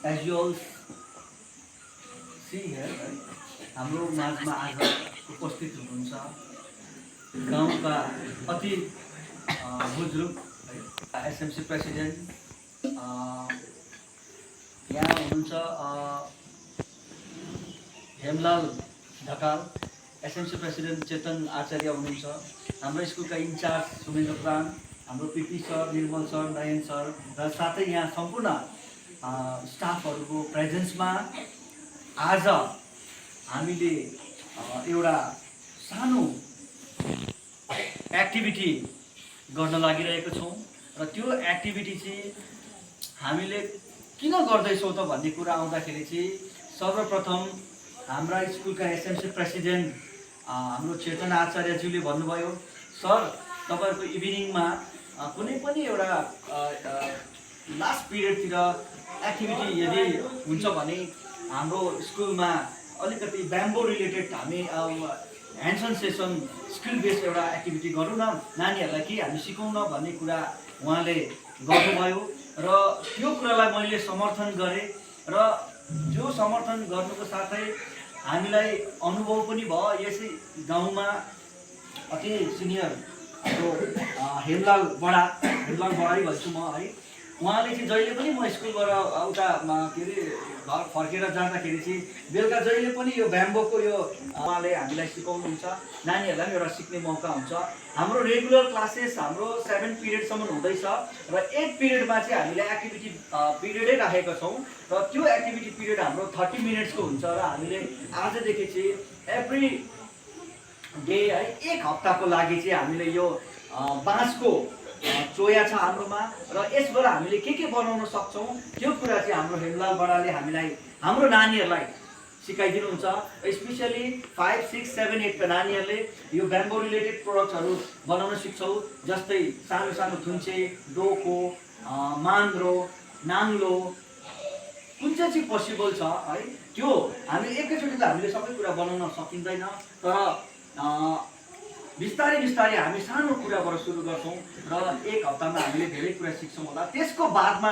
As you all see here, है हाम्रो माझमा आज उपस्थित हुनुहुन्छ गाउँका अति बुजुर्ग एसएमसी प्रेसिडेन्ट यहाँ हुनुहुन्छ हेमलाल ढकाल, एसएमसी प्रेसिडेन्ट चेतन आचार्य हुनुहुन्छ, हाम्रो स्कुलका इन्चार्ज सुमेन्द्र प्रधान, हाम्रो पिपी सर, निर्मल सर, नयन सर र साथै यहाँ सम्पूर्ण स्टाफहरूको प्रेजेन्समा आज हामीले एउटा सानो एक्टिभिटी गर्न लागिरहेको छौँ र त्यो एक्टिभिटी चाहिँ हामीले किन गर्दैछौँ त भन्ने कुरा आउँदाखेरि चाहिँ सर्वप्रथम हाम्रा स्कुलका एसएमसी प्रेसिडेन्ट हाम्रो चेतन आचार्यज्यूले भन्नुभयो, सर तपाईँहरूको इभिनिङमा कुनै पनि एउटा लास्ट पिरियडतिर एक्टिभिटी यदि हुन्छ भने हाम्रो स्कुलमा अलिकति ब्याम्बो रिलेटेड हामी hands on session skill based एउटा एक्टिभिटी गरौँ न, नानीहरूलाई के हामी सिकाउँ न भन्ने कुरा उहाँले गर्नुभयो र त्यो कुरालाई मैले समर्थन गरेँ र त्यो समर्थन गर्नुको साथै हामीलाई अनुभव पनि भयो। यसै गाउँमा अति सिनियर हाम्रो हेमलाल बडा भन्छु म है, उहाँले चाहिँ जहिले पनि म स्कुलबाट उता के अरे घर फर्केर जाँदाखेरि चाहिँ बेलुका जहिले पनि यो ब्याम्बोको यो उहाँले हामीलाई सिकाउनुहुन्छ, नानीहरूलाई पनि एउटा सिक्ने मौका हुन्छ। हाम्रो रेगुलर क्लासेस हाम्रो 7 पिरियडसम्म हुँदैछ र 8 पिरियडमा चाहिँ हामीले एक्टिभिटी पिरियडै राखेका छौँ र त्यो एक्टिभिटी पिरियड हाम्रो 30 मिनट्सको हुन्छ र हामीले आजदेखि चाहिँ एभ्री डे है एक हप्ताको लागि चाहिँ हामीले यो बाँसको चोया छ हाम्रोमा र यसबाट हामीले के बनाउन सक्छौँ त्यो कुरा चाहिँ हाम्रो हेमलाल बडाले हामीलाई हाम्रो नानीहरूलाई सिकाइदिनुहुन्छ। स्पेसली 5, 6, 7, 8 का नानीहरूले यो ब्याम्बो रिलेटेड प्रोडक्ट्सहरू बनाउन सिक्छौँ, जस्तै सानो सानो थुन्चे, डोको, मान्द्रो, नाङ्लो कुन चाहिँ पोसिबल छ है, त्यो हामी एकैचोटि त हामीले सबै कुरा बनाउन सकिँदैन, तर बिस्तारै बिस्तारै हामी सानो कुराबाट सुरु गर्छौँ र एक हप्तामा हामीले धेरै कुरा सिक्छौँ होला। त्यसको बादमा